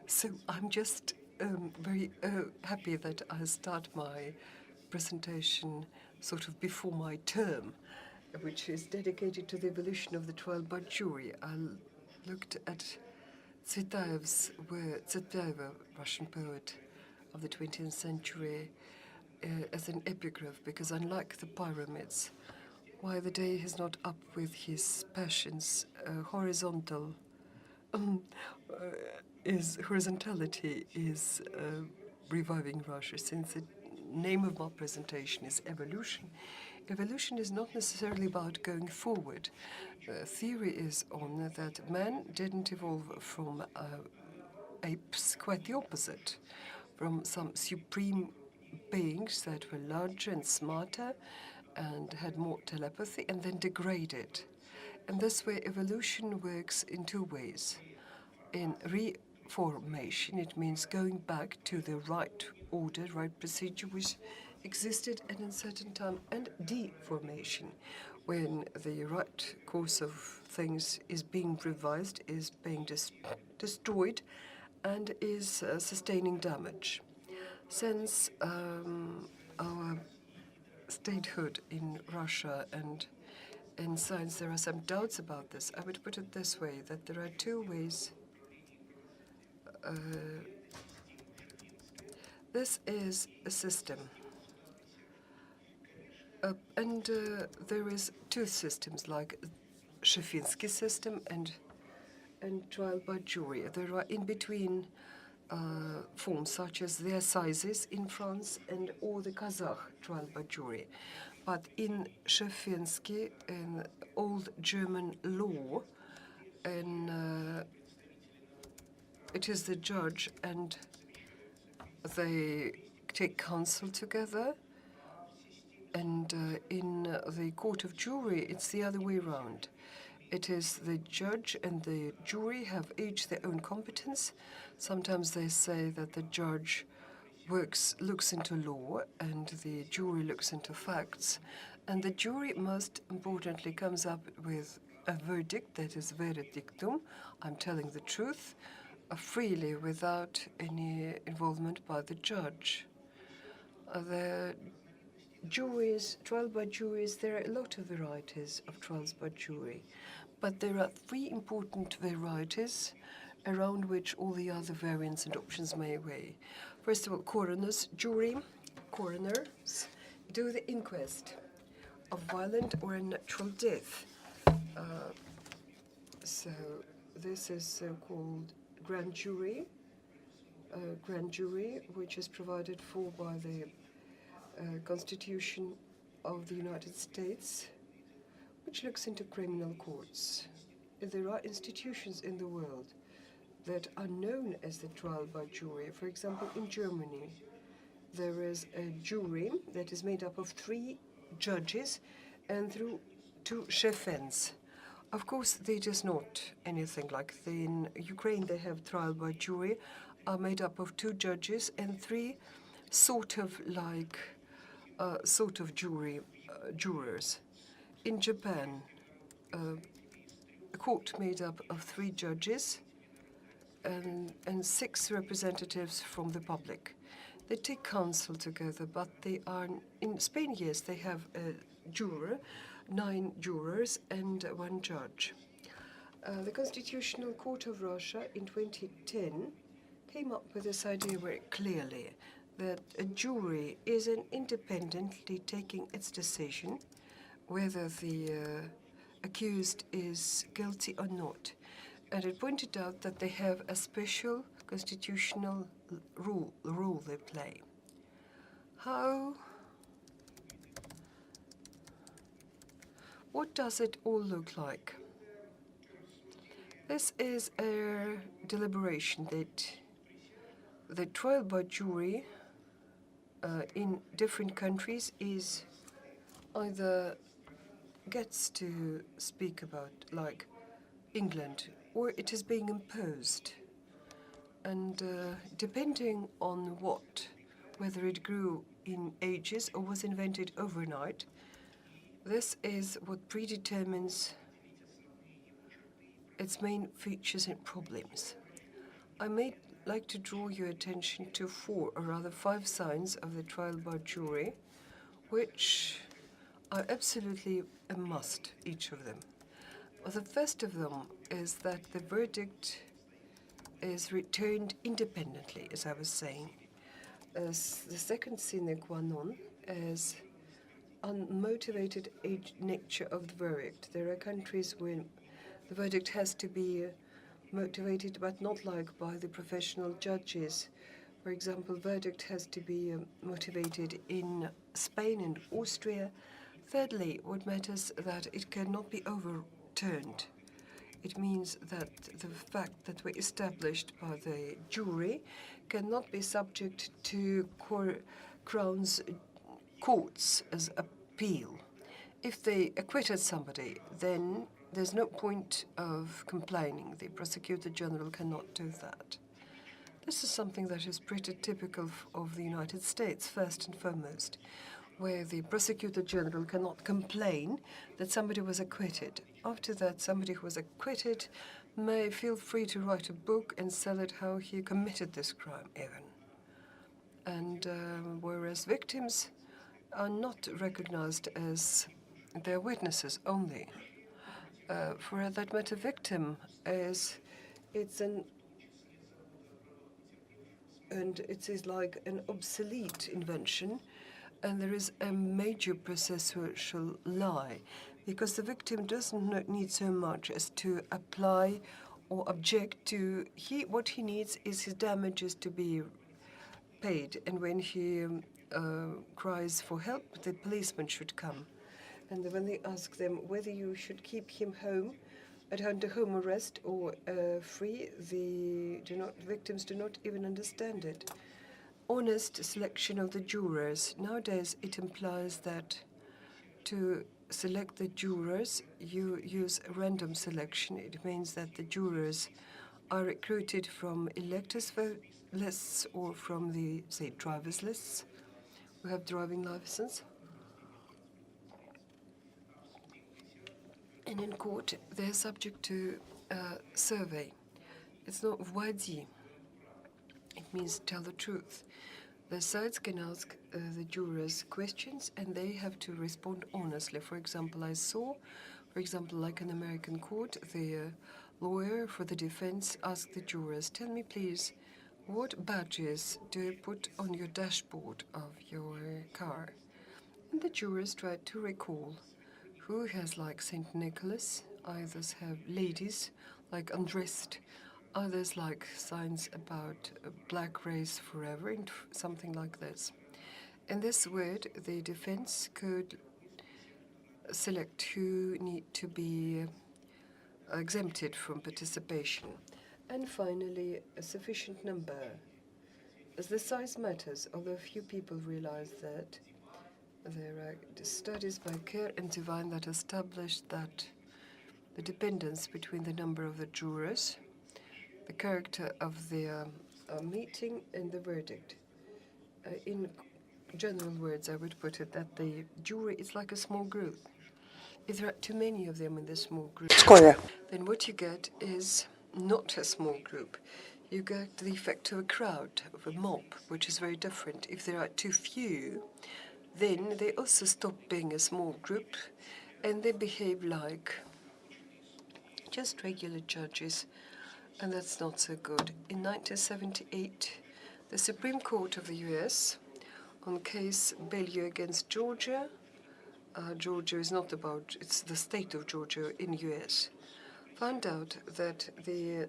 So I'm just very happy that I start my presentation sort of before my term, which is dedicated to the evolution of the trial by jury. I looked at Tsvetaeva, Russian poet of the 20th century, as an epigraph, because unlike the pyramids, why the day is not up with his passions, horizontality is reviving Russia. Since the name of my presentation is evolution, evolution is not necessarily about going forward. Theory is on that man didn't evolve from apes, quite the opposite, from some supreme beings that were larger and smarter and had more telepathy, and then degraded. And this way, evolution works in two ways. In reformation, it means going back to the right order, right procedure which existed at a certain time, and deformation, when the right course of things is being revised, is being destroyed, and is sustaining damage. Since our statehood in Russia and in science, there are some doubts about this. I would put it this way, that there are two ways. This is a system. And there is two systems, like Shafinsky system and trial by jury. There are in-between forms, such as the assizes in France and or the Kazakh trial by jury. But in Shafinsky, in old German law, it is the judge and they take counsel together. And in the court of jury, it's the other way around. It is the judge and the jury have each their own competence. Sometimes they say that the judge looks into law and the jury looks into facts. And the jury, most importantly, comes up with a verdict that is veredictum, I'm telling the truth, freely, without any involvement by the judge. The juries, trial by juries, there are a lot of varieties of trials by jury, but there are three important varieties around which all the other variants and options may weigh. First of all, coroner's jury. Coroners do the inquest of violent or unnatural death. So this is so-called grand jury, which is provided for by the Constitution of the United States, which looks into criminal courts. There are institutions in the world that are known as the trial by jury. For example, in Germany, there is a jury that is made up of 3 judges and through 2 shefens. Of course, it is not anything like in Ukraine. They have trial by jury, are made up of 2 judges and 3 sort of jurors. In Japan, a court made up of 3 judges and 6 representatives from the public. They take counsel together, but they are, in Spain, yes, they have a juror, 9 jurors, and 1 judge. The Constitutional Court of Russia in 2010 came up with this idea very clearly, that a jury is independently taking its decision whether the accused is guilty or not. And it pointed out that they have a special constitutional role they play. What does it all look like? This is a deliberation that the trial by jury in different countries is either gets to speak about, like England, or it is being imposed. And depending on whether it grew in ages or was invented overnight, this is what predetermines its main features and problems. I made like to draw your attention to 4, or rather 5 signs of the trial by jury, which are absolutely a must, each of them. Well, the first of them is that the verdict is returned independently, as I was saying. As the second sine qua non is unmotivated nature of the verdict. There are countries where the verdict has to be motivated, but not like by the professional judges. For example, verdict has to be motivated in Spain and Austria. Thirdly, what matters that it cannot be overturned. It means that the fact that were established by the jury cannot be subject to Crown's courts as appeal. If they acquitted somebody, then there's no point of complaining. The prosecutor general cannot do that. This is something that is pretty typical of the United States, first and foremost, where the prosecutor general cannot complain that somebody was acquitted. After that, somebody who was acquitted may feel free to write a book and sell it how he committed this crime, even. And whereas victims are not recognized as their witnesses only. For that matter, victim is it is like an obsolete invention, and there is a major processual lie, because the victim doesn't need so much as to apply or object to. What he needs is his damages to be paid, and when he cries for help, the policeman should come. And when they ask them whether you should keep him home, under home arrest or free, the victims do not even understand it. Honest selection of the jurors. Nowadays, it implies that to select the jurors, you use random selection. It means that the jurors are recruited from electors' lists or from the, say, drivers' lists who have driving license. And in court, they're subject to survey. It's not voidi. It means tell the truth. The sides can ask the jurors questions, and they have to respond honestly. For example, like an American court, the lawyer for the defense asked the jurors, tell me please, what badges do you put on your dashboard of your car? And the jurors tried to recall who has like St. Nicholas, others have ladies like undressed, others like signs about black race forever, and something like this. In this word, the defense could select who need to be exempted from participation. And finally, a sufficient number. As the size matters, although few people realize that, there are studies by Kerr and Devine that established that the dependence between the number of the jurors, the character of the meeting, and the verdict. In general words, I would put it that the jury is like a small group. If there are too many of them in this small group, then what you get is not a small group. You get the effect of a crowd, of a mob, which is very different. If there are too few, then they also stop being a small group, and they behave like just regular judges, and that's not so good. In 1978, the Supreme Court of the U.S., on case Bellieu against Georgia, Georgia is not about, it's the state of Georgia in U.S., found out that the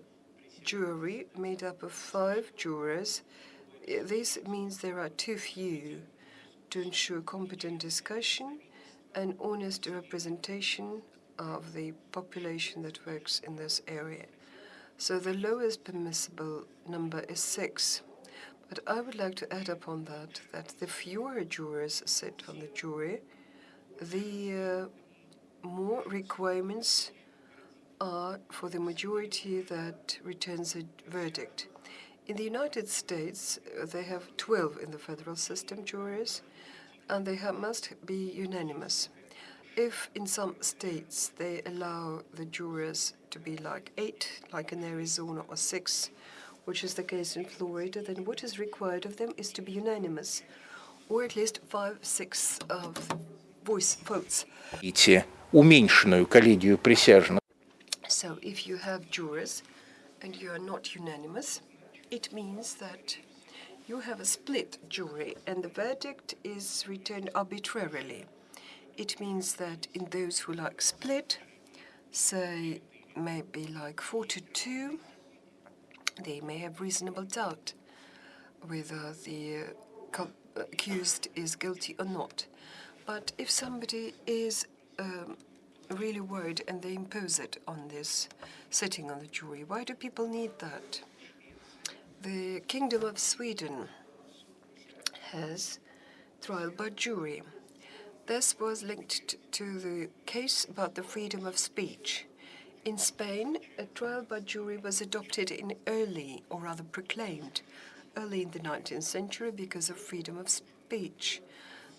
jury made up of 5 jurors. This means there are too few to ensure competent discussion and honest representation of the population that works in this area. So the lowest permissible number is 6. But I would like to add upon that the fewer jurors sit on the jury, the more requirements are for the majority that returns a verdict. In the United States, they have 12 in the federal system jurors, and they must be unanimous. If in some states they allow the jurors to be like 8, like in Arizona, or 6, which is the case in Florida, then what is required of them is to be unanimous, or at least 5/6 of votes. Уменьшенную коллегию присяжных. So if you have jurors and you are not unanimous, it means that you have a split jury and the verdict is returned arbitrarily. It means that in those who like split, say maybe like 4-2, they may have reasonable doubt whether the accused is guilty or not. But if somebody is really worried and they impose it on this sitting on the jury, why do people need that? The Kingdom of Sweden has trial by jury. This was linked to the case about the freedom of speech. In Spain, a trial by jury was adopted in early, or rather proclaimed, early in the 19th century because of freedom of speech.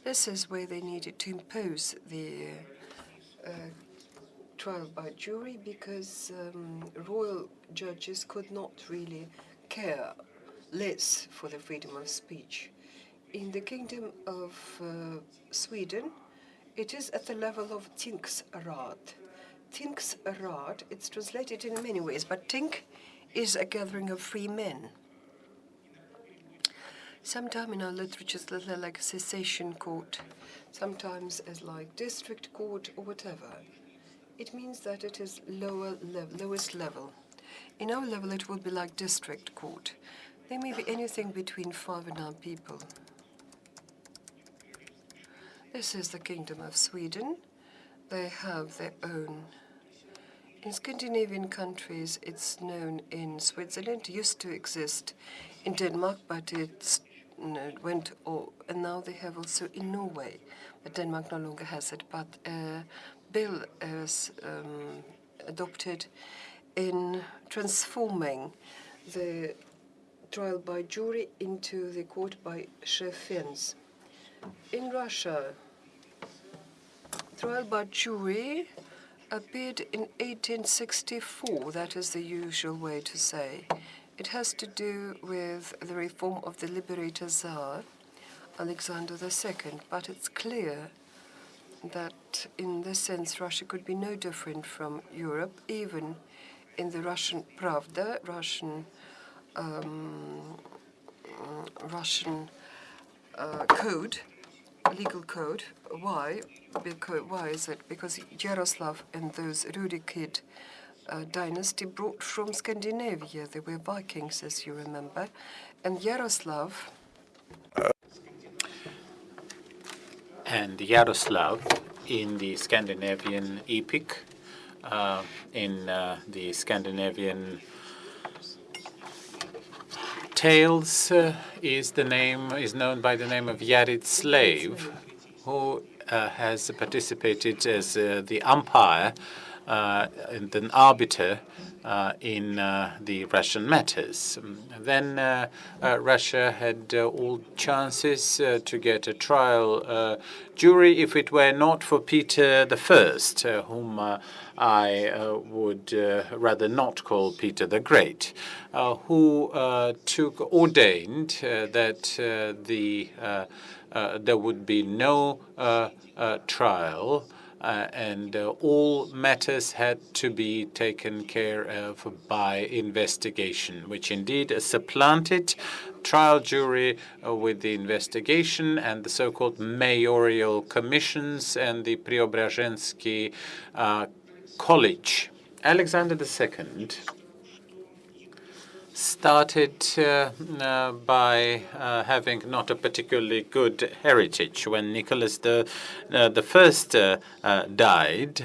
This is where they needed to impose the trial by jury because royal judges could not really care less for the freedom of speech. In the Kingdom of Sweden, it is at the level of tingsrätt. Tingsrätt, it's translated in many ways, but tink is a gathering of free men. Sometimes in our literature it's like a cessation court, sometimes as like district court or whatever. It means that it is lowest level. In our level it would be like district court. There may be anything between 5 and 9 people. This is the Kingdom of Sweden. They have their own. In Scandinavian countries, it's known in Switzerland. It used to exist in Denmark, but it went, and now they have also in Norway. But Denmark no longer has it. But a bill is adopted in transforming the trial by jury into the court by chefs. In Russia, trial by jury appeared in 1864. That is the usual way to say. It has to do with the reform of the liberator Tsar, Alexander II. But it's clear that in this sense Russia could be no different from Europe, even in the Russian Pravda, Russian code, legal code. Why? Why is it? Because Yaroslav and those Rurikid dynasty brought from Scandinavia. They were Vikings, as you remember. And Yaroslav... And Yaroslav, in the Scandinavian epic, in the Scandinavian tales, is known by the name of Yarid Slave, who has participated as the umpire and an arbiter in the Russian matters. Then Russia had all chances to get a trial jury if it were not for Peter I, whom I would rather not call Peter the Great, who ordained that there would be no trial and all matters had to be taken care of by investigation, which indeed supplanted trial jury with the investigation and the so-called mayoral commissions and the Preobrazhensky College. Alexander II started by having not a particularly good heritage. When Nicholas the First died,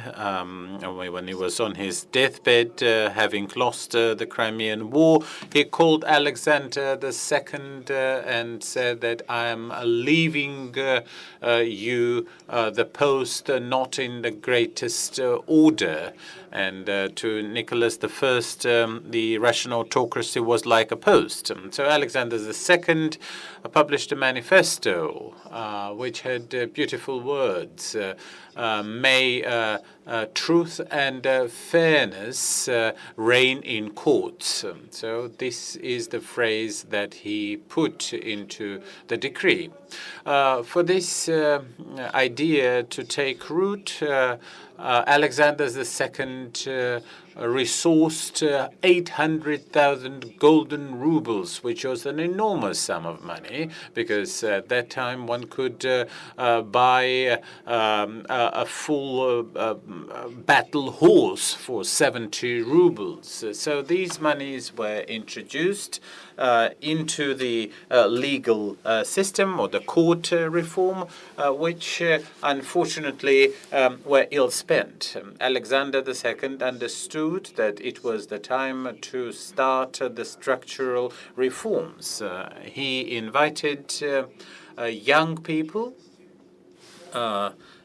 when he was on his deathbed, having lost the Crimean War, he called Alexander II and said that I am leaving you the post not in the greatest order. And to Nicholas I, the Russian autocracy was like a post. So Alexander II published a manifesto which had beautiful words. May truth and fairness reign in courts. So this is the phrase that he put into the decree. For this idea to take root, Alexander II resourced 800,000 golden rubles, which was an enormous sum of money, because at that time one could buy a full battle horse for 70 rubles. So these monies were introduced into the legal system, or the court reform, which unfortunately were ill spent. Alexander II understood that it was the time to start the structural reforms. He invited young people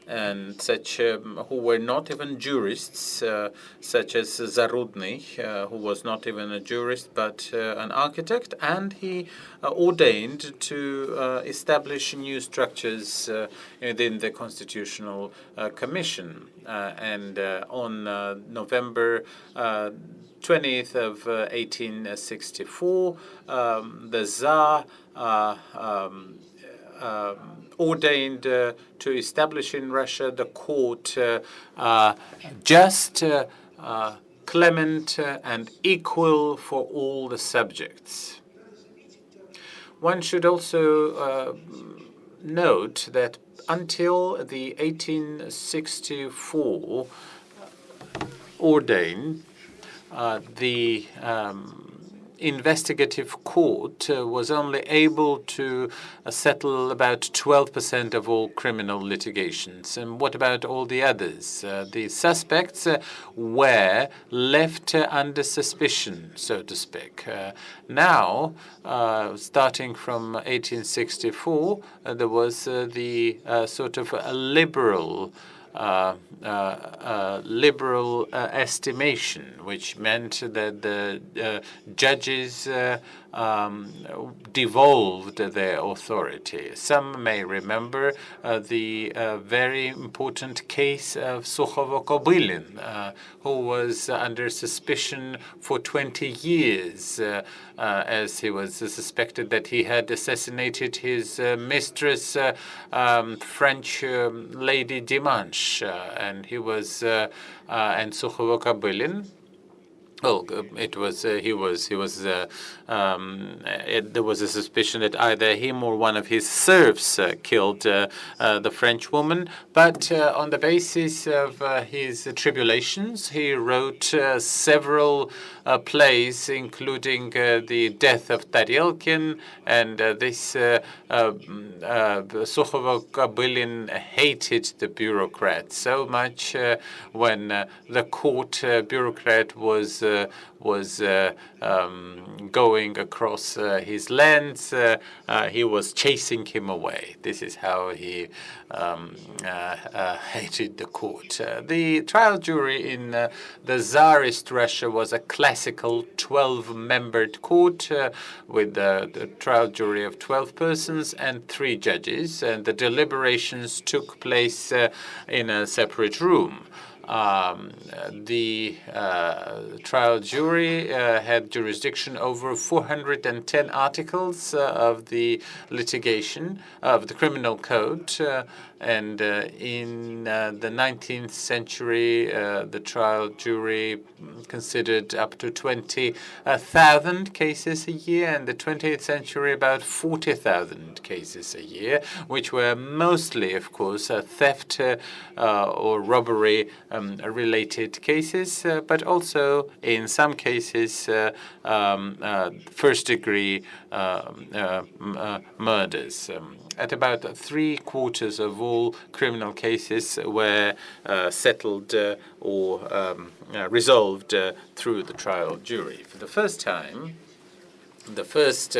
and such who were not even jurists, such as Zarudny, who was not even a jurist but an architect, and he ordained to establish new structures within the Constitutional Commission. And on November 20th of 1864, the Tsar ordained to establish in Russia the court just, clement, and equal for all the subjects. One should also note that until the 1864 ordain, the investigative court was only able to settle about 12% of all criminal litigations. And what about all the others? The suspects were left under suspicion, so to speak. Now, starting from 1864, there was the sort of a liberal estimation, which meant that the judges devolved their authority. Some may remember the very important case of Sukhovo-Kobylin, who was under suspicion for 20 years, as he was suspected that he had assassinated his mistress, French lady Dimanche, and he was and Sukhovo-Kobylin. Oh, it was there was a suspicion that either him or one of his serfs killed the French woman. But on the basis of his tribulations, he wrote several plays, including the death of Tarelkin, and this Sukhovo-Kobylin hated the bureaucrat so much when the court bureaucrat was going across his lands, he was chasing him away. This is how he hated the court. The trial jury in the Czarist Russia was a classical 12-membered court with the trial jury of 12 persons and 3 judges, and the deliberations took place in a separate room. The trial jury had jurisdiction over 410 articles of the litigation of the criminal code, and in the 19th century, the trial jury considered up to 20,000 cases a year, and the 20th century about 40,000 cases a year, which were mostly, of course, theft or robbery related cases, but also in some cases first-degree murders. At about 3/4 of all criminal cases were settled or resolved through the trial jury. For the first time, the first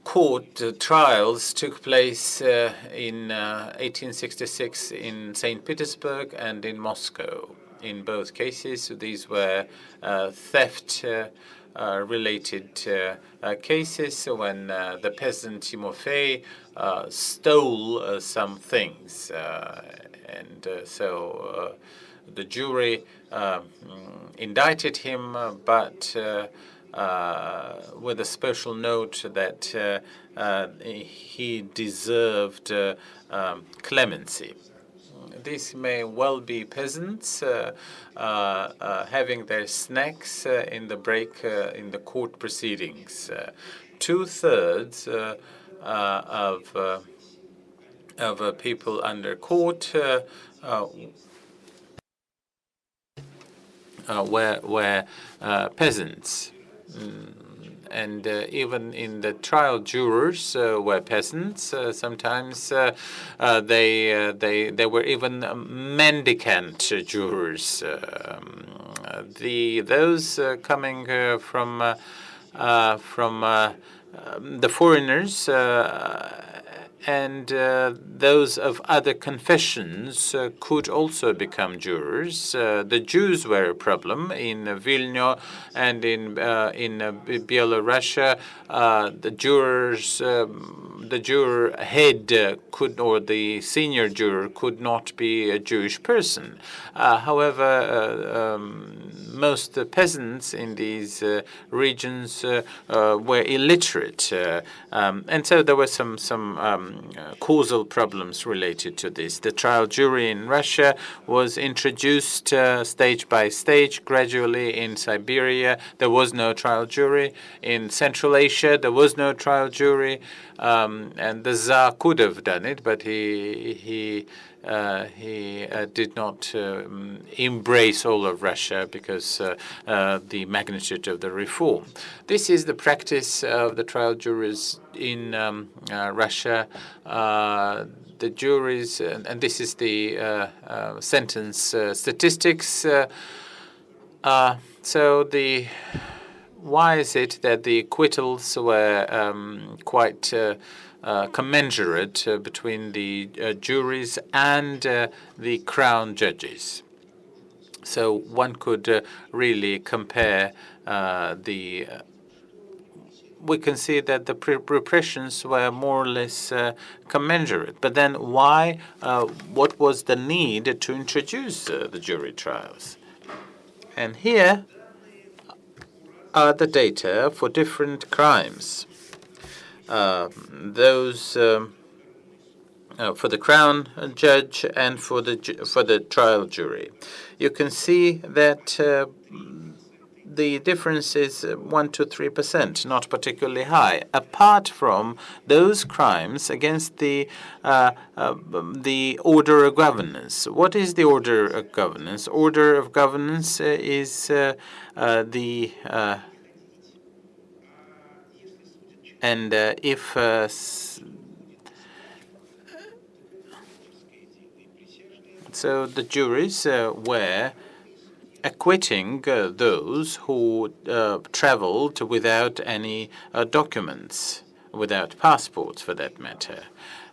court trials took place in 1866 in St. Petersburg and in Moscow. In both cases, these were theft related cases when the peasant Timofey stole some things. So the jury indicted him, but with a special note that he deserved clemency. These may well be peasants having their snacks in the break in the court proceedings. Two-thirds of people under court were peasants. And even in the trial, jurors were peasants. Sometimes they were even mendicant jurors. Those coming from the foreigners and those of other confessions could also become jurors. The Jews were a problem in Vilna and in Belarus. The juror head could, or the senior juror could not be a Jewish person. However, most peasants in these regions were illiterate, and so there were some causal problems related to this. The trial jury in Russia was introduced stage by stage, gradually. In Siberia, there was no trial jury. In Central Asia, there was no trial jury, and the Tsar could have done it, but he did not embrace all of Russia because the magnitude of the reform. This is the practice of the trial juries in Russia. The juries, and this is the sentence statistics. Why is it that the acquittals were quite commensurate between the juries and the crown judges? So one could really compare we can see that the repressions were more or less commensurate. But then why, what was the need to introduce the jury trials? And here are the data for different crimes. Those for the crown judge and for the trial jury. You can see that the difference is 1 to 3%, not particularly high, apart from those crimes against the order of governance. What is the order of governance? Order of governance is so the juries were acquitting those who traveled without any documents, without passports for that matter.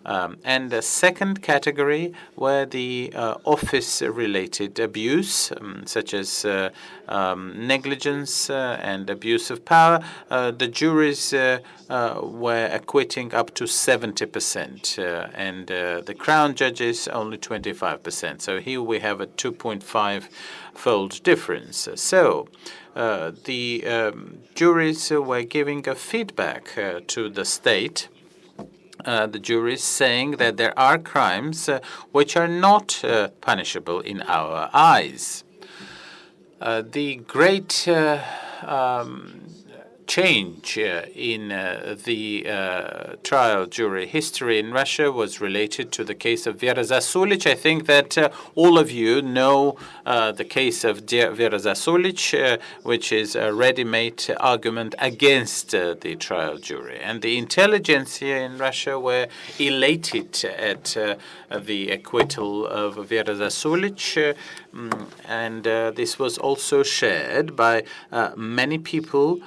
And the second category were the office-related abuse, such as negligence and abuse of power. The juries were acquitting up to 70%, and the crown judges only 25%. So here we have a 2.5-fold difference. So the juries were giving a feedback to the state. The juries saying that there are crimes which are not punishable in our eyes. The great change in the trial jury history in Russia was related to the case of Vera Zasulich. I think that all of you know the case of Vera Zasulich, which is a ready-made argument against the trial jury. And the intelligentsia in Russia were elated at the acquittal of Vera Zasulich, and this was also shared by many people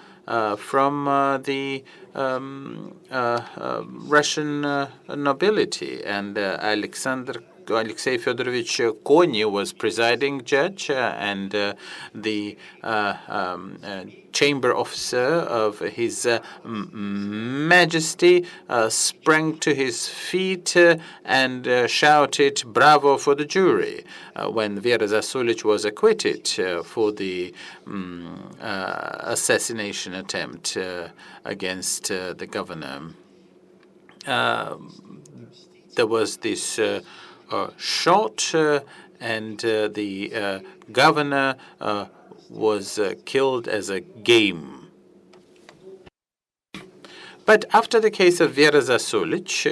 from the Russian nobility. And Alexander Alexei Fedorovich Kony was presiding judge, and the chamber officer of His Majesty sprang to his feet and shouted "Bravo" for the jury when Vera Zasulich was acquitted for the assassination attempt against the governor. There was this shot, and the governor was killed as a game. But after the case of Vera Zasulich,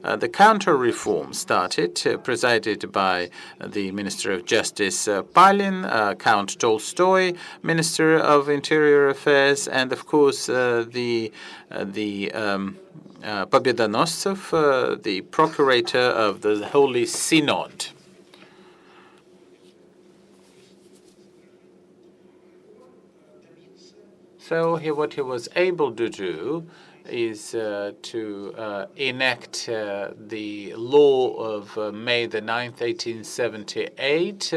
the counter-reform started, presided by the Minister of Justice Palin, Count Tolstoy, Minister of Interior Affairs, and of course the Pobyedonostsov, the procurator of the Holy Synod. So what he was able to do is to enact the law of May the 9th, 1878,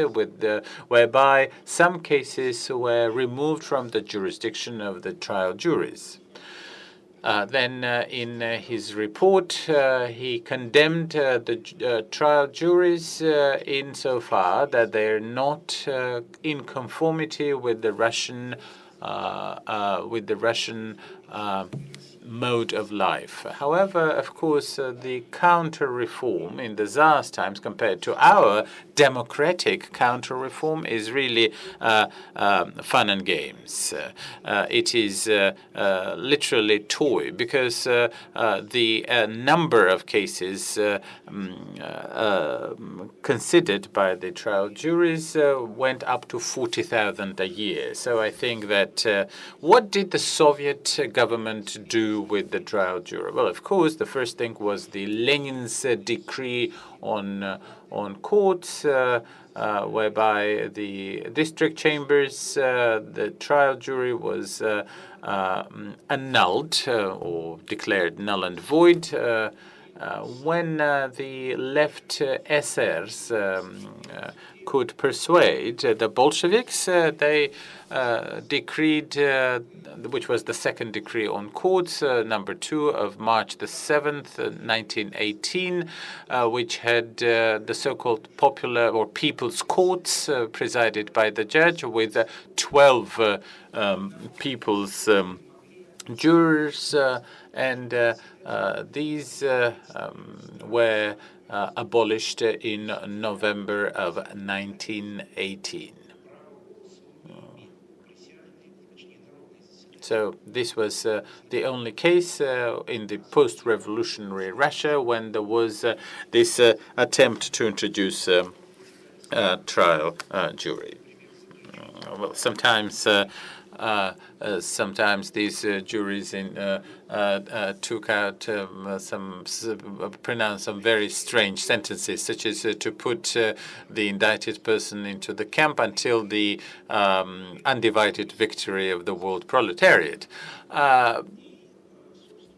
whereby some cases were removed from the jurisdiction of the trial juries. Then in his report, he condemned the trial juries insofar that they're not in conformity with the Russian mode of life. However, of course, the counter-reform in the Tsar's times compared to our democratic counter-reform is really fun and games. It is literally toy, because the number of cases considered by the trial juries went up to 40,000 a year. So I think that what did the Soviet government do with the trial jury? Well, of course, the first thing was the Lenin's decree on courts, whereby the district chambers, the trial jury was annulled or declared null and void. When the left SRs could persuade the Bolsheviks, they decreed, which was the second decree on courts, number 2 of March the 7th, 1918, which had the so-called popular or people's courts presided by the judge with 12 people's jurors, and these were abolished in November of 1918. So this was the only case in the post-revolutionary Russia when there was this attempt to introduce trial jury. Well, sometimes these juries took out pronounced some very strange sentences, such as to put the indicted person into the camp until the undivided victory of the world proletariat. For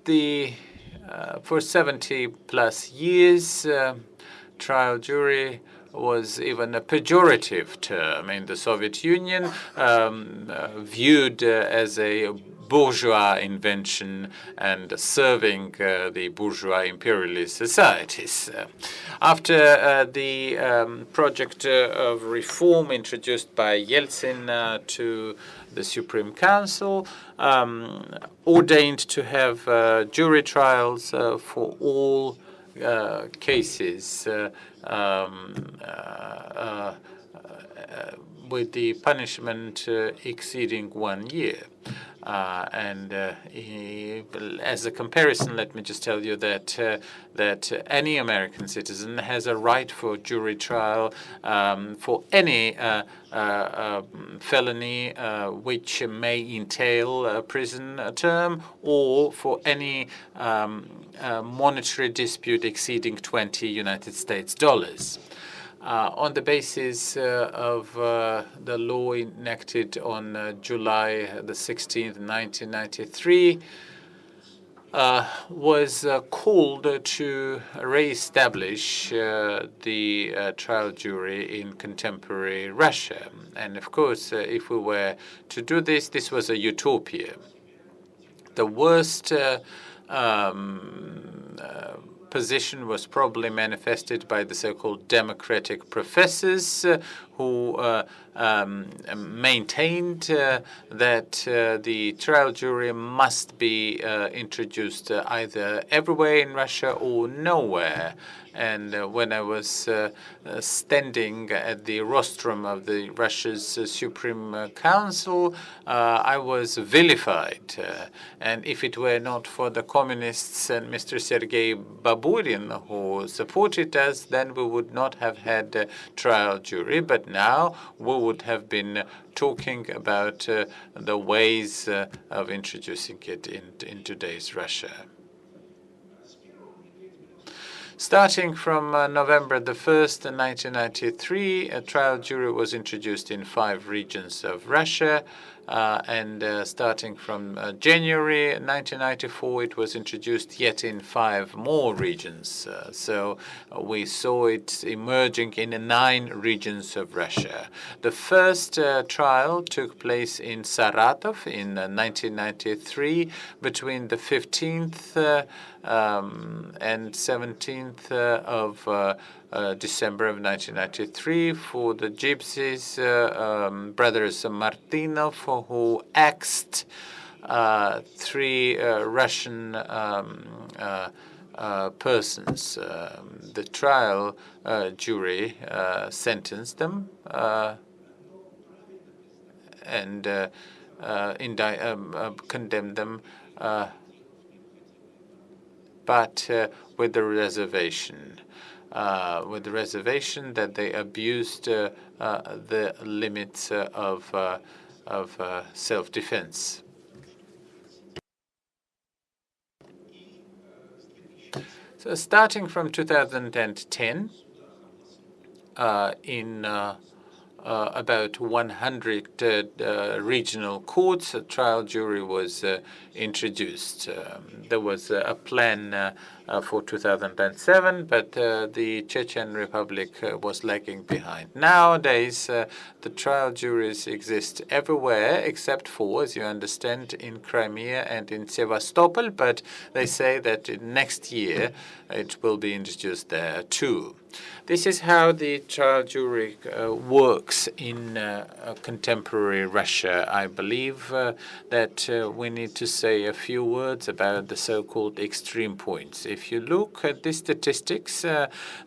70+ years, trial jury was even a pejorative term in the Soviet Union, viewed as a bourgeois invention and serving the bourgeois imperialist societies. After the project of reform introduced by Yeltsin to the Supreme Council, ordained to have jury trials for all cases with the punishment exceeding 1 year. As a comparison, let me just tell you that any American citizen has a right for jury trial for any felony which may entail a prison term, or for any monetary dispute exceeding $20 United States. On the basis of the law enacted on July the 16th, 1993, was called to re-establish the trial jury in contemporary Russia. And of course, if we were to do this, this was a utopia. The worst position was probably manifested by the so-called democratic professors who maintained that the trial jury must be introduced either everywhere in Russia or nowhere. And when I was standing at the rostrum of the Russia's Supreme Council, I was vilified. And if it were not for the communists and Mr. Sergei Baburin who supported us, then we would not have had a trial jury. But now we would have been talking about the ways of introducing it in today's Russia. Starting from November the 1st, 1993, a trial jury was introduced in 5 regions of Russia. And starting from January 1994, it was introduced yet in 5 more regions. So we saw it emerging in 9 regions of Russia. The first trial took place in Saratov in 1993 between the 15th and 17th of December of 1993 for the gypsies, brothers Martinov, who axed 3 Russian persons. The trial jury sentenced them and condemned them, but with the reservation. That they abused the limits of self-defense. So starting from 2010, in about 100 regional courts, a trial jury was introduced. There was a plan for 2007, but the Chechen Republic was lagging behind. Nowadays, the trial juries exist everywhere except for, as you understand, in Crimea and in Sevastopol, but they say that next year it will be introduced there too. This is how the trial jury works in contemporary Russia. I believe that we need to say a few words about the so-called extreme points. If you look at the statistics,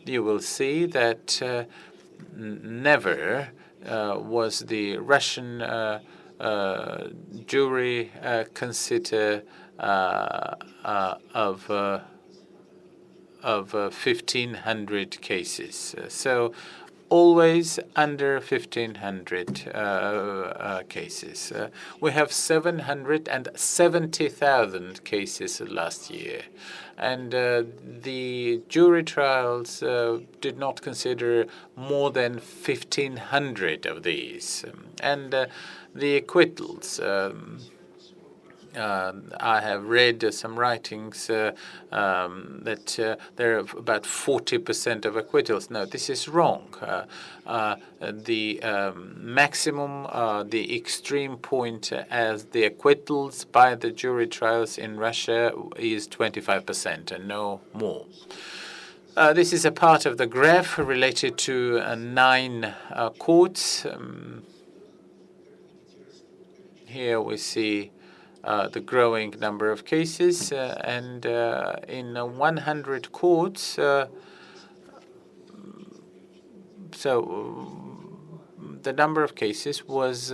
you will see that never was the Russian jury consider of 1,500 cases. So always under 1,500 cases. We have 770,000 cases last year. And the jury trials did not consider more than 1,500 of these. And the acquittals, I have read some writings that there are about 40% of acquittals. No, this is wrong. The maximum, the extreme point as the acquittals by the jury trials in Russia is 25% and no more. This is a part of the graph related to 9 courts. Here we see the growing number of cases, and in 100 courts, so the number of cases was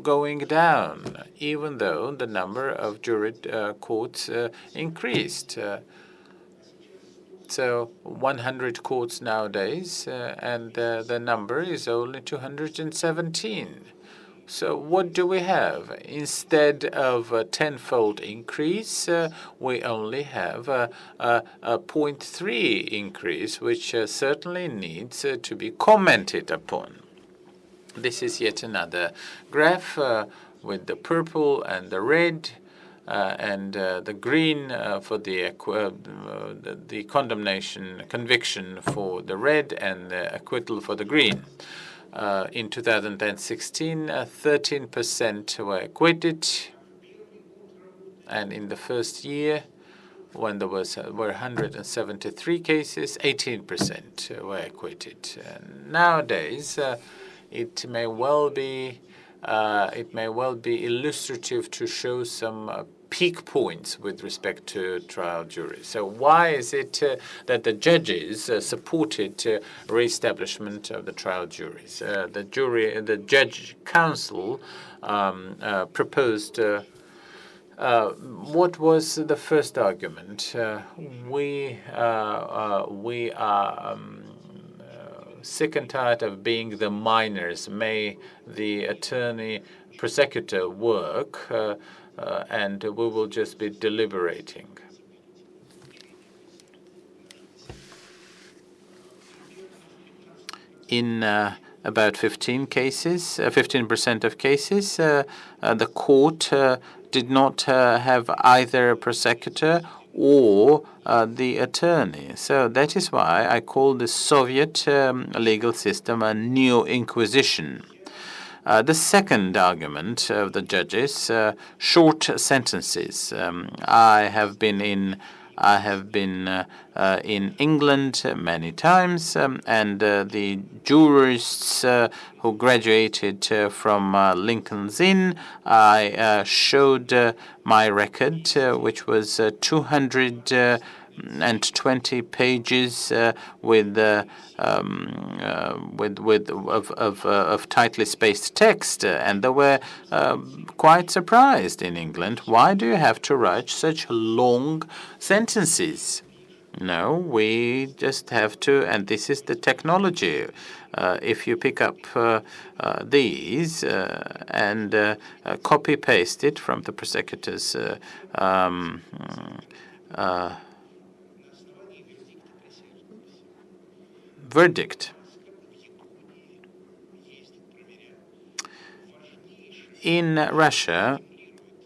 going down, even though the number of jury courts increased. So 100 courts nowadays, and the number is only 217. So what do we have? Instead of a tenfold increase, we only have a 0.3 increase, which certainly needs to be commented upon. This is yet another graph with the purple and the red. and the green for the condemnation, conviction for the red, and the acquittal for the green. In 2016, 13% were acquitted, and in the first year, when there were 173 cases, 18% were acquitted. Nowadays, it may well be illustrative to show some peak points with respect to trial juries. So why is it that the judges supported re-establishment of the trial juries? The Judge Council proposed. What was the first argument? We are sick and tired of being the minors. May the attorney prosecutor work, and we will just be deliberating. In about 15% of cases, the court did not have either a prosecutor or the attorney. So that is why I call the Soviet legal system a neo-inquisition. The second argument of the judges, short sentences. I have been in England many times, and the jurists who graduated from Lincoln's Inn, I showed my record, which was 220 pages of tightly spaced text, and they were quite surprised in England. Why do you have to write such long sentences? No, we just have to, and this is the technology. If you pick up these and copy paste it from the prosecutor's verdict. In Russia,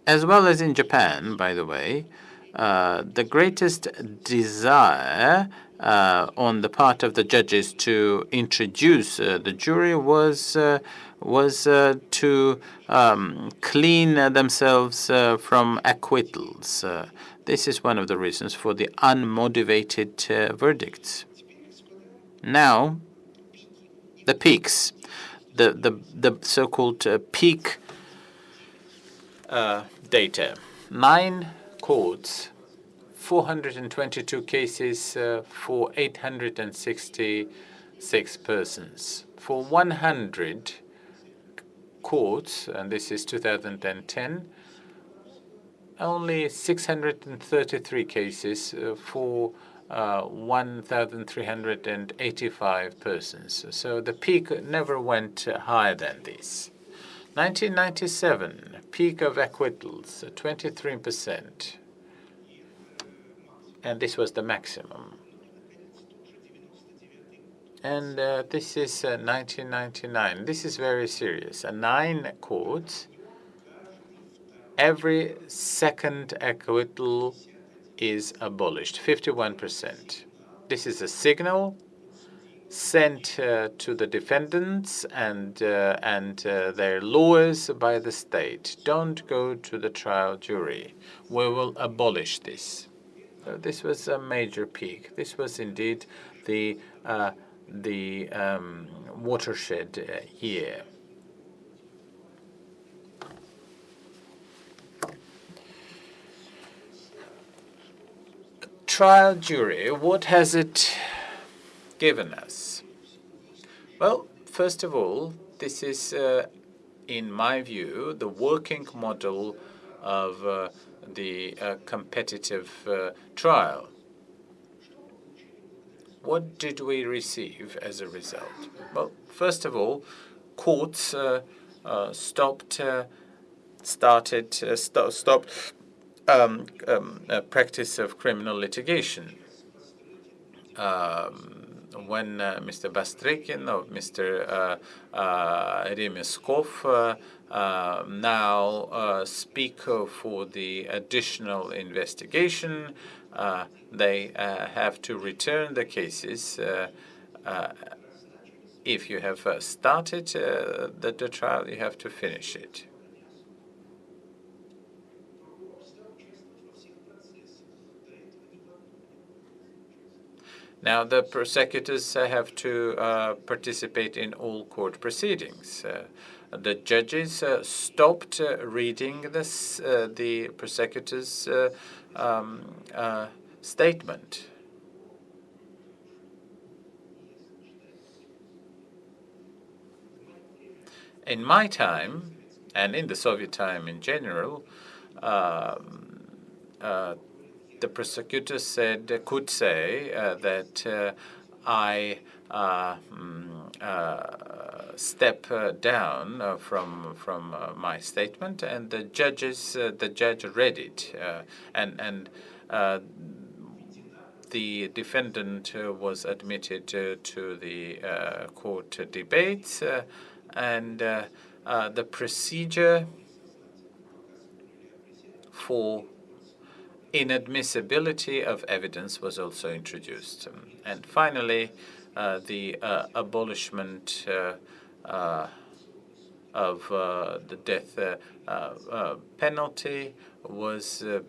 as well as in Japan, by the way, the greatest desire on the part of the judges to introduce the jury was to clean themselves from acquittals. This is one of the reasons for the unmotivated verdicts. Now, the peaks, the so-called peak data. 9 courts, 422 cases for 866 persons. For 100 courts, and this is 2010, only 633 cases for 1,385 persons. So the peak never went higher than this. 1997, peak of acquittals, 23%. And this was the maximum. And this is 1999. This is very serious. 9 courts, every second acquittal is abolished, 51%. This is a signal sent to the defendants and their lawyers by the state. Don't go to the trial jury. We will abolish this. So this was a major peak. This was indeed the watershed year. Trial jury, what has it given us? Well, first of all, this is, in my view, the working model of the competitive trial. What did we receive as a result? Well, first of all, courts stopped practice of criminal litigation. When Mr. Bastrykin or Mr. Remeskov now speak for the additional investigation. They have to return the cases. If you have started the trial, you have to finish it. Now, the prosecutors have to participate in all court proceedings. The judges stopped reading the prosecutor's statement. In my time, and in the Soviet time in general, the prosecutor could say that I step down from my statement, and the judge read it, and the defendant was admitted to the court debates, and the procedure for inadmissibility of evidence was also introduced. And finally, the abolishment of the death penalty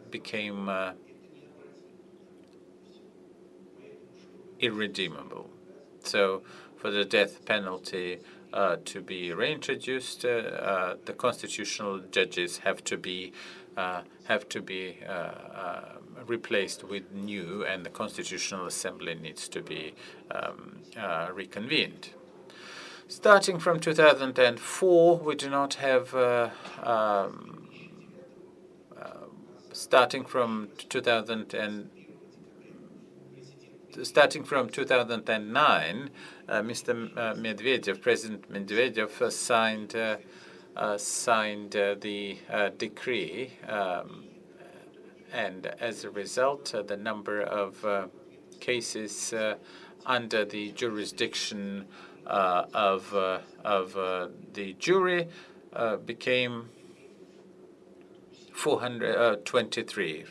became irredeemable. So, for the death penalty to be reintroduced, the constitutional judges have to be replaced with new, and the Constitutional Assembly needs to be reconvened. Starting from 2004, we do not have. Starting from 2009, Mr. Medvedev, President Medvedev, signed the decree, and as a result, the number of cases under the jurisdiction of the jury became 423.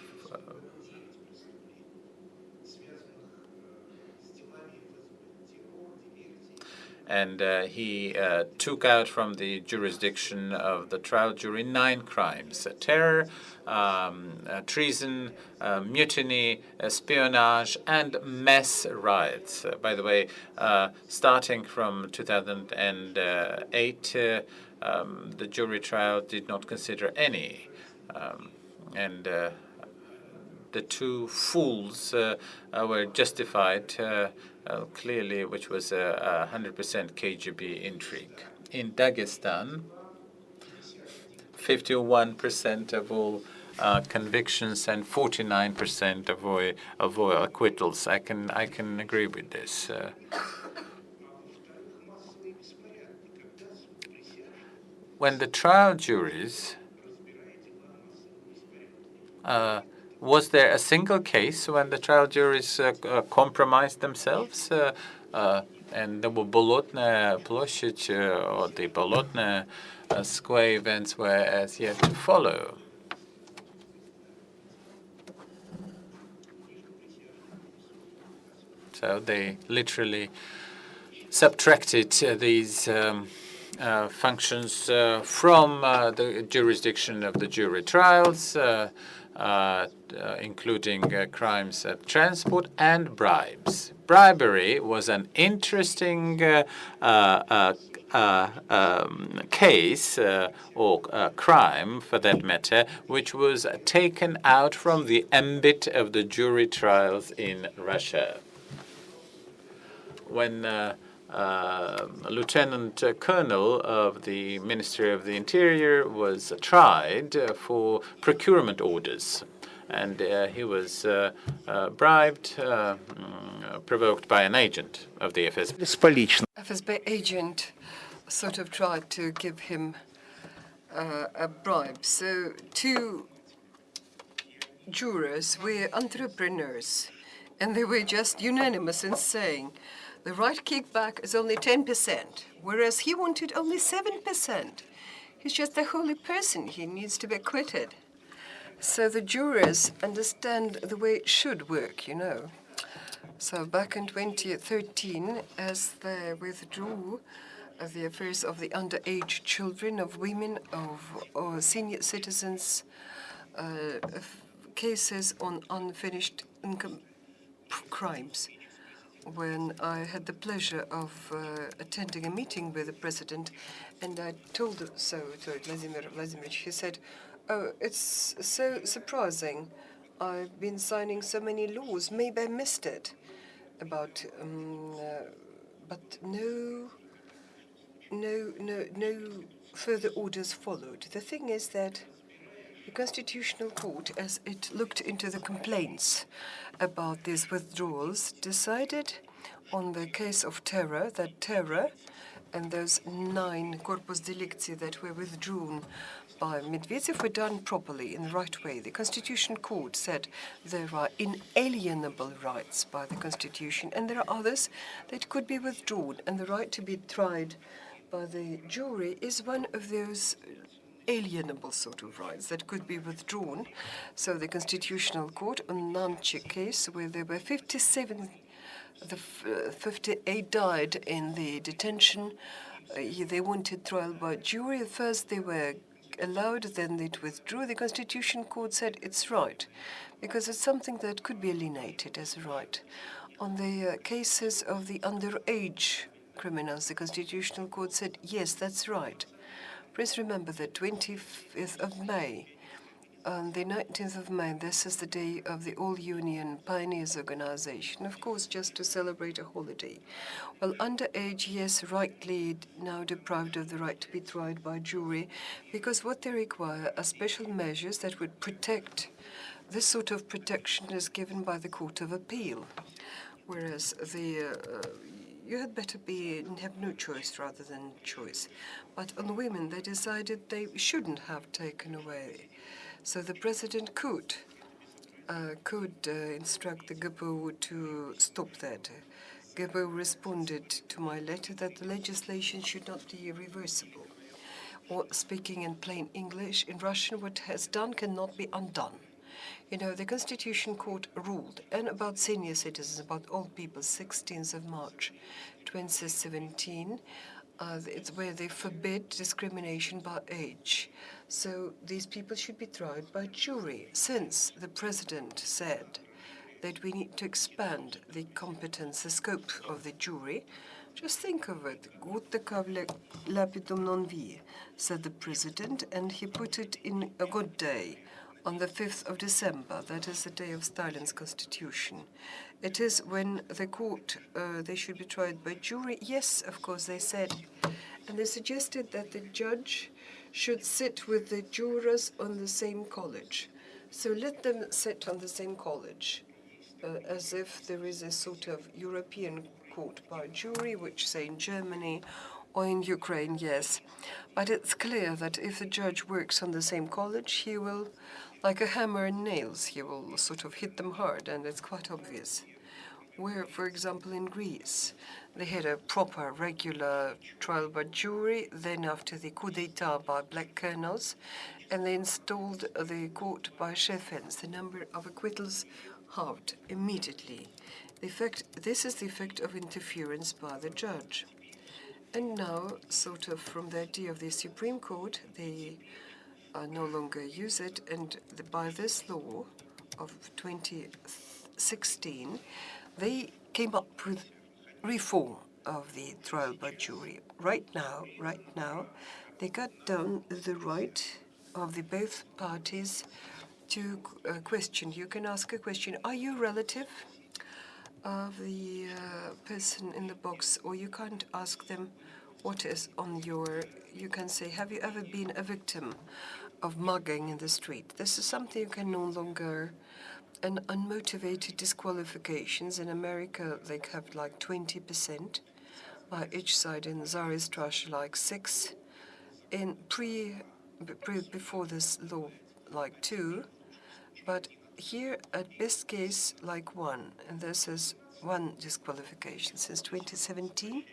And he took out from the jurisdiction of the trial jury 9 crimes: terror, treason, mutiny, espionage, and mass riots. By the way, starting from 2008, the jury trial did not consider any. And the 2 fools were justified clearly, which was a 100% KGB intrigue. In Dagestan, 51% of all convictions and 49% of all acquittals. I can agree with this. When the trial juries was there a single case when the trial juries compromised themselves? And the Bolotnaya Ploshchad or the Bolotnaya Square events were as yet to follow. So they literally subtracted these functions from the jurisdiction of the jury trials, including crimes of transport and bribes. Bribery was an interesting case or crime, for that matter, which was taken out from the ambit of the jury trials in Russia. When Lieutenant Colonel of the Ministry of the Interior was tried for procurement orders, and he was bribed, provoked by an agent of the FSB. FSB agent sort of tried to give him a bribe. So 2 jurors were entrepreneurs, and they were just unanimous in saying the right kickback is only 10%, whereas he wanted only 7%. He's just a holy person. He needs to be acquitted. So the jurors understand the way it should work, you know. So back in 2013, as they withdrew the affairs of the underage children, of women, of senior citizens, cases on unfinished crimes, when I had the pleasure of attending a meeting with the president, and I told so to Vladimir Vladimirovich, he said, "Oh, it's so surprising. I've been signing so many laws. Maybe I missed it." But no further orders followed. The thing is that the Constitutional Court, as it looked into the complaints about these withdrawals, decided on the case of terror, that terror and those 9 corpus delicti that were withdrawn by Medvedev were done properly, in the right way. The Constitutional Court said there are inalienable rights by the Constitution, and there are others that could be withdrawn, and the right to be tried by the jury is one of those alienable sort of rights that could be withdrawn. So the Constitutional Court on Nanchi case, where there were 57, the 58 died in the detention. They wanted trial by jury. First they were allowed, then they withdrew. The Constitutional Court said it's right, because it's something that could be alienated as a right. On the cases of the underage criminals, the Constitutional Court said, yes, that's right. Please remember that 25th of May, on the 19th of May, this is the day of the All-Union Pioneers Organization, of course, just to celebrate a holiday. Well, underage, yes, rightly now deprived of the right to be tried by jury, because what they require are special measures that would protect. This sort of protection is given by the Court of Appeal, whereas you had better have no choice rather than choice. But on women, they decided they shouldn't have taken away. So the president could instruct the GPO to stop that. GPO responded to my letter that the legislation should not be reversible. Or speaking in plain English, in Russian, what has done cannot be undone. You know, the Constitution Court ruled, and about senior citizens, about old people, 16th of March 2017, it's where they forbid discrimination by age. So these people should be tried by jury, since the president said that we need to expand the competence, the scope of the jury. Just think of it. Gute kavle lapidum non vi, said the president, and he put it in a good day. On the 5th of December, that is the day of Stalin's constitution. It is when the court, they should be tried by jury. Yes, of course, they said. And they suggested that the judge should sit with the jurors on the same college. So let them sit on the same college, as if there is a sort of European court by jury, which, say, in Germany or in Ukraine, yes. But it's clear that if the judge works on the same college, he will, like a hammer and nails, he will sort of hit them hard, and it's quite obvious. Where, for example, in Greece, they had a proper, regular trial by jury, then after the coup d'etat by black colonels, and they installed the court by chefs. The number of acquittals halved immediately. This is the effect of interference by the judge. And now, sort of from the idea of the Supreme Court, they no longer use it, and by this law of 2016, they came up with reform of the trial by jury. Right now, they cut down the right of the both parties to question. You can ask a question, are you a relative of the person in the box? Or you can't ask them what is on your, you can say, have you ever been a victim of mugging in the street? This is something you can no longer, and unmotivated disqualifications. In America, they have like 20% by each side. In Czarist Russia, like 6. In before this law, like 2. But here, at best case, like 1. And this is 1 disqualification. Since 2017,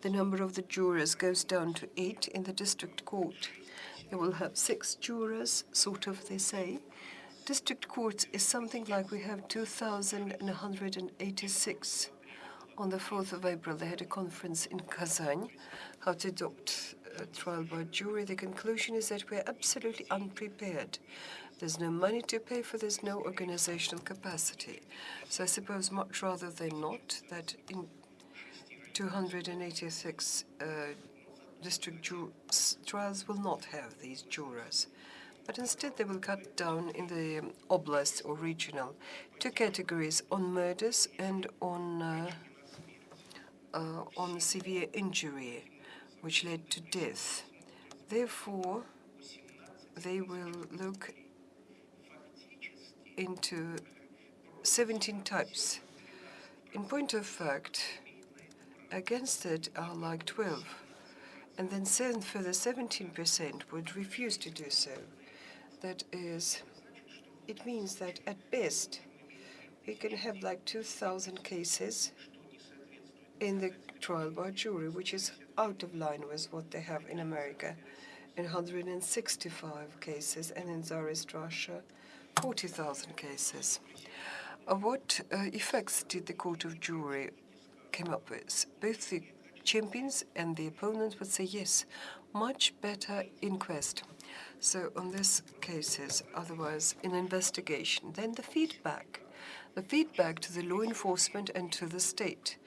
the number of the jurors goes down to 8 in the district court. They will have 6 jurors, sort of, they say. District courts is something like we have 2,186. On the 4th of April, they had a conference in Kazan, how to adopt a trial by jury. The conclusion is that we are absolutely unprepared. There's no money to pay for, there's no organizational capacity. So I suppose much rather than not, that in 286 district trials will not have these jurors. But instead they will cut down in the oblast or regional 2 categories, on murders and on severe injury, which led to death. Therefore, they will look into 17 types. In point of fact, against it are like 12, and then further 17% would refuse to do so. That is, it means that at best, we can have like 2,000 cases in the trial by jury, which is out of line with what they have in America, in 165 cases, and in Czarist Russia, 40,000 cases. What effects did the court of jury came up with? Both the champions and the opponents would say yes, much better inquest. So on these cases, otherwise in investigation, then the feedback to the law enforcement and to the state.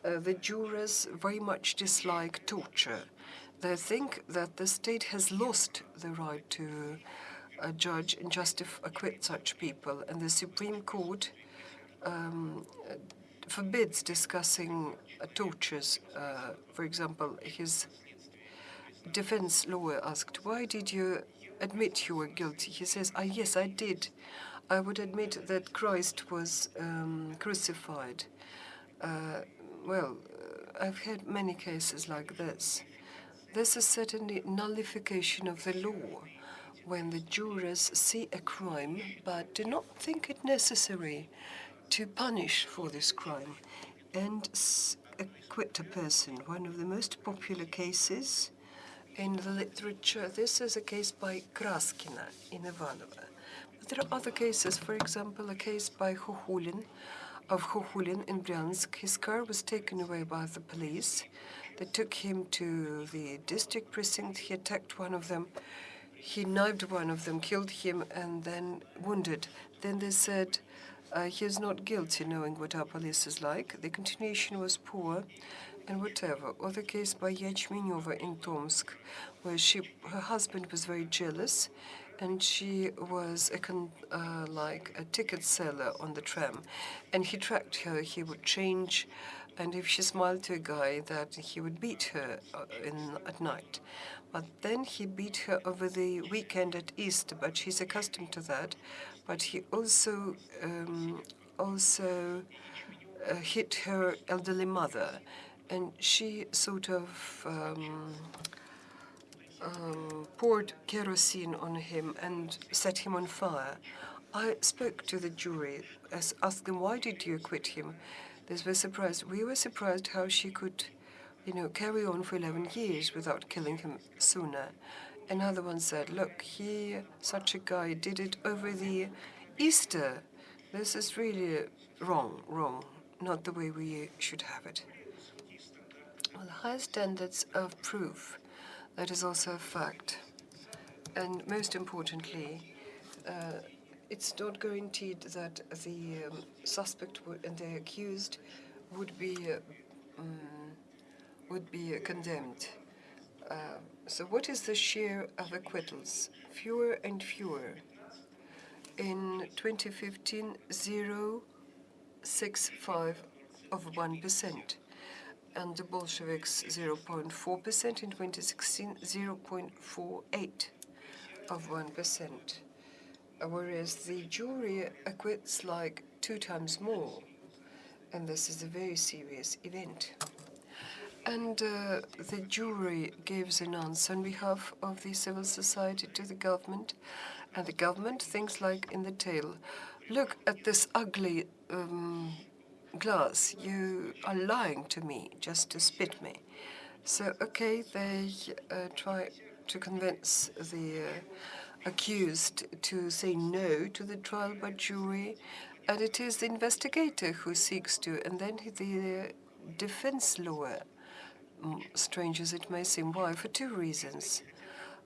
The jurors very much dislike torture. They think that the state has lost the right to judge and acquit such people, and the Supreme Court forbids discussing tortures. For example, his defense lawyer asked, "Why did you admit you were guilty?" He says, "Yes, I did. I would admit that Christ was crucified." I've had many cases like this. This is certainly nullification of the law, when the jurors see a crime but do not think it necessary to punish for this crime and acquit a person. One of the most popular cases in the literature, this is a case by Kraskina in Ivanova. But there are other cases, for example, a case by Khokhulin in Bryansk. His car was taken away by the police. They took him to the district precinct. He attacked one of them. He knifed one of them, killed him, and then wounded. Then they said he is not guilty, knowing what our police is like. The continuation was poor, and whatever. Or the case by Yachmenyova in Tomsk, where her husband was very jealous, and she was like a ticket seller on the tram, and he tracked her. He would change, and if she smiled to a guy, that he would beat her at night. But then he beat her over the weekend at Easter, but she's accustomed to that. But he also hit her elderly mother, and she sort of poured kerosene on him and set him on fire. I spoke to the jury, asked them, "Why did you acquit him?" They were surprised. We were surprised how she could, carry on for 11 years without killing him sooner. Another one said, "Look, such a guy did it over the Easter. This is really wrong, not the way we should have it." Well, high standards of proof, that is also a fact. And most importantly, it's not guaranteed that the suspect and the accused would be condemned. So what is the share of acquittals? Fewer and fewer. In 2015, 0.65%. And the Bolsheviks 0.4%, in 2016 0.48%. Whereas the jury acquits like 2 times more, and this is a very serious event. And the jury gives an answer on behalf of the civil society to the government, and the government thinks like in the tale, "Look at this ugly glass, you are lying to me just to spit me. So, okay, they try to convince the accused to say no to the trial by jury, and it is the investigator who seeks to, and then the defense lawyer, strange as it may seem. Why? For two reasons.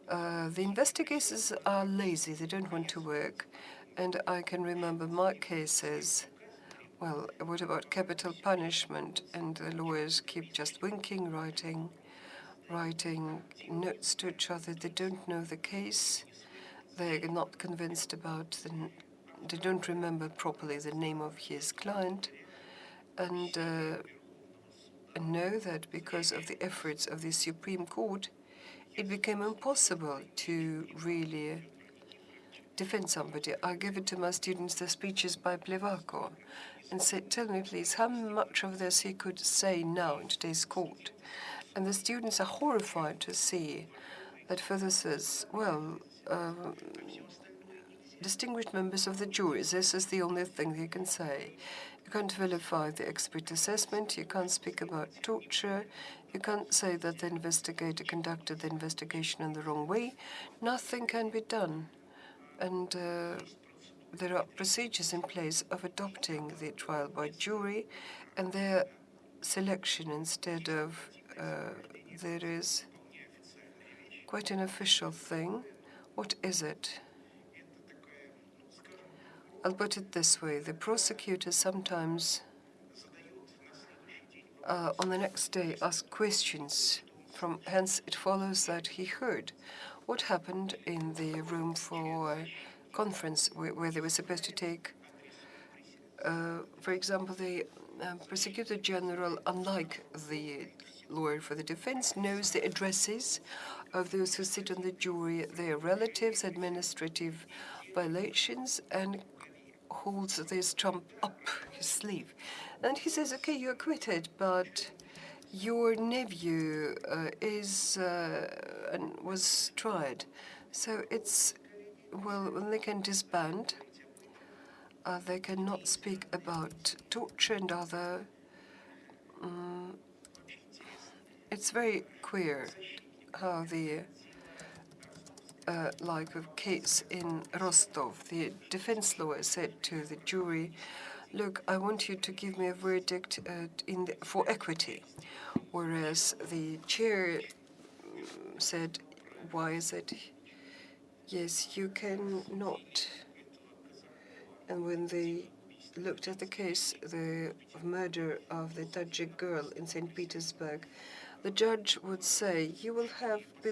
The investigators are lazy, they don't want to work, and I can remember my cases. Well, what about capital punishment? And the lawyers keep just winking, writing notes to each other. They don't know the case. They're not convinced about they don't remember properly the name of his client, and know that because of the efforts of the Supreme Court, it became impossible to really defend somebody. I give it to my students the speeches by Plevako and said, tell me please, how much of this he could say now in today's court? And the students are horrified to see that further says, well, distinguished members of the jury, this is the only thing you can say. You can't vilify the expert assessment, you can't speak about torture, you can't say that the investigator conducted the investigation in the wrong way. Nothing can be done. And there are procedures in place of adopting the trial by jury, and their selection instead of there is quite an official thing. What is it? I'll put it this way. The prosecutor sometimes, on the next day, ask questions. Hence, it follows that he heard what happened in the room for conference where they were supposed to take, for example, the prosecutor general, unlike the lawyer for the defense, knows the addresses of those who sit on the jury, their relatives, administrative violations, and holds this trump up his sleeve. And he says, okay, you're acquitted, but your nephew and was tried. So it's, well, when they can disband, they cannot speak about torture and other. It's very queer how the like a case in Rostov, the defense lawyer said to the jury, look, I want you to give me a verdict for equity. Whereas the chair said, why is it? Yes, you cannot. And when they looked at the case, the murder of the Tajik girl in St. Petersburg, the judge would say, you will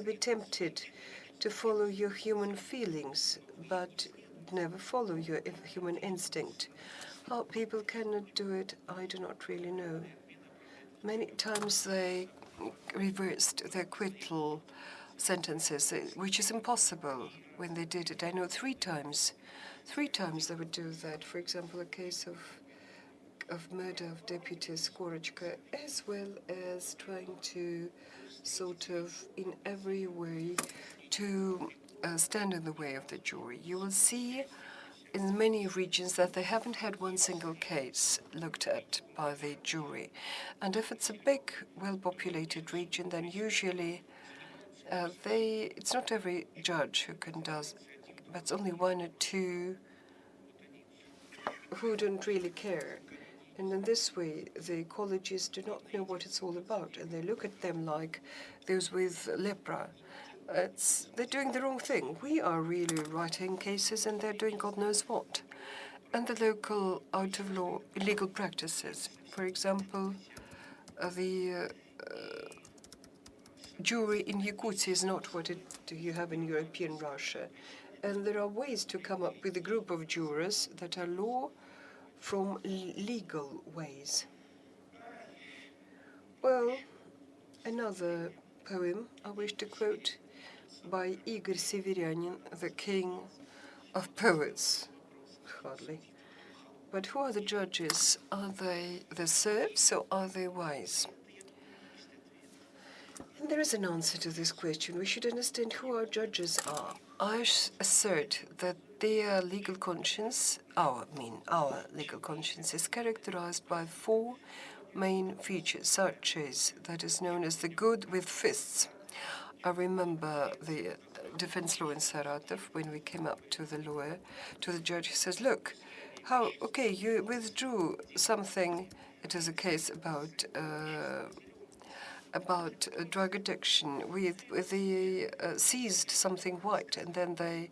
be tempted to follow your human feelings, but never follow your human instinct. How people cannot do it, I do not really know. Many times they reversed the acquittal sentences, which is impossible when they did it. I know 3 times. 3 times they would do that. For example, a case of murder of Deputy Skorochka, as well as trying to sort of, in every way, to stand in the way of the jury. You will see in many regions that they haven't had one single case looked at by the jury. And if it's a big, well-populated region, then usually it's not every judge who can do it, but it's only 1 or 2 who don't really care. And in this way, the colleges do not know what it's all about, and they look at them like those with lepra. They're doing the wrong thing. We are really writing cases, and they're doing God knows what. And the local out-of-law illegal practices. For example, the jury in Yakutia is not what you have in European Russia. And there are ways to come up with a group of jurors that are law from legal ways. Well, another poem I wish to quote by Igor Severyanin, the king of poets. Hardly. But who are the judges? Are they the serfs or are they wise? And there is an answer to this question. We should understand who our judges are. I assert that their legal conscience, our legal conscience, is characterized by 4 main features, such as that is known as the good with fists. I remember the defense lawyer in Saratov when we came up to the lawyer, to the judge. He says, "Look, okay, you withdrew something. It is a case about drug addiction. They seized something white and then they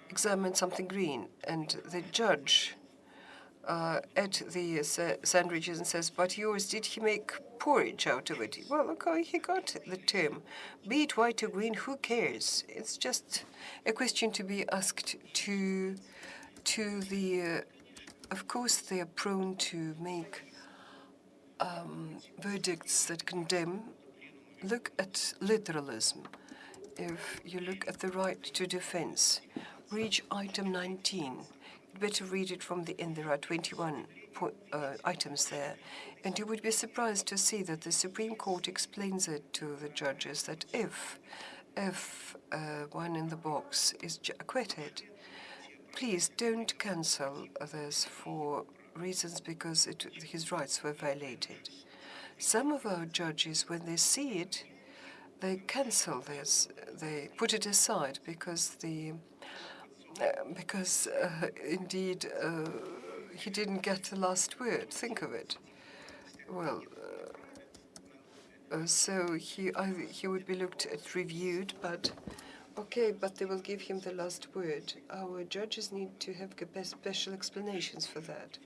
examined something green, and the judge at the sandwiches and says, 'But yours, did he make porridge out of it?' Well, okay, he got the term. Be it white or green, who cares? It's just a question to be asked to the. Of course, they are prone to make verdicts that condemn. Look at literalism. If you look at the right to defense, read item 19. You'd better read it from the end. There are 21 items there. And you would be surprised to see that the Supreme Court explains it to the judges that if one in the box is acquitted, please don't cancel this for reasons because his rights were violated. Some of our judges, when they see it, they cancel this. They put it aside because indeed he didn't get the last word. Think of it. Well, so he would be looked at, reviewed, but okay, but they will give him the last word. Our judges need to have special explanations for that.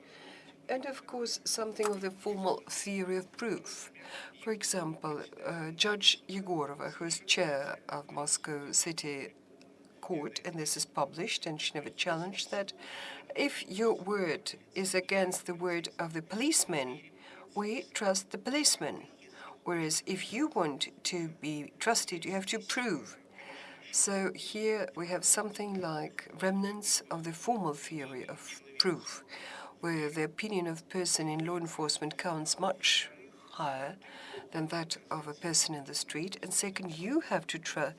And of course, something of the formal theory of proof. For example, Judge Yegorova, who is chair of Moscow City Court, and this is published, and she never challenged that, if your word is against the word of the policeman, we trust the policeman. Whereas if you want to be trusted, you have to prove. So here we have something like remnants of the formal theory of proof, where the opinion of a person in law enforcement counts much higher than that of a person in the street. And second, you have to try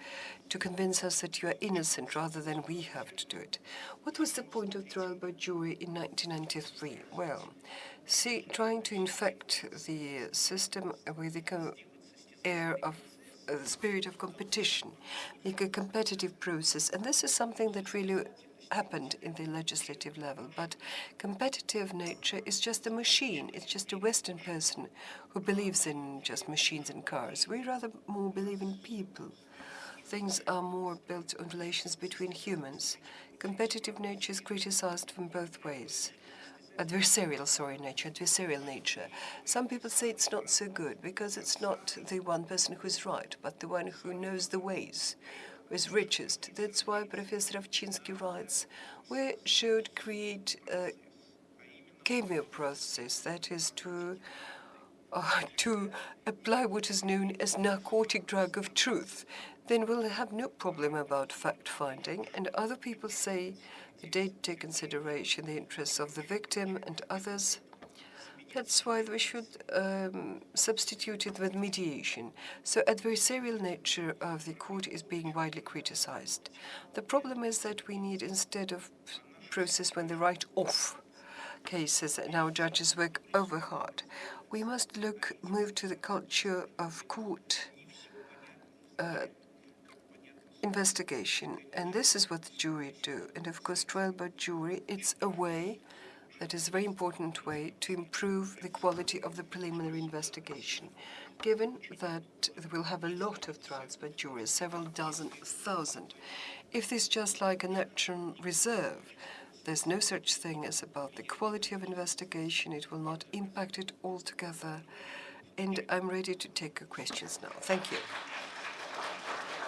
to convince us that you are innocent rather than we have to do it. What was the point of trial by jury in 1993? Well, trying to infect the system with the air of the spirit of competition, make a competitive process. And this is something that really happened in the legislative level. But competitive nature is just a machine. It's just a Western person who believes in just machines and cars. We rather more believe in people. Things are more built on relations between humans. Competitive nature is criticized from both ways. Adversarial nature. Some people say it's not so good because it's not the one person who's right, but the one who knows the ways, who is richest. That's why Professor Ovchinsky writes, we should create a cameo process, that is to apply what is known as narcotic drug of truth. Then we'll have no problem about fact-finding, and other people say they take into consideration the interests of the victim and others. That's why we should substitute it with mediation. So adversarial nature of the court is being widely criticized. The problem is that we need, instead of process when they write off cases and our judges work over hard, we must move to the culture of court investigation. And this is what the jury do. And of course, trial by jury, it's a way that is a very important way to improve the quality of the preliminary investigation. Given that we'll have a lot of trials by juries, several dozen thousand, if there's just like a natural reserve, there's no such thing as about the quality of investigation. It will not impact it altogether. And I'm ready to take your questions now. Thank you.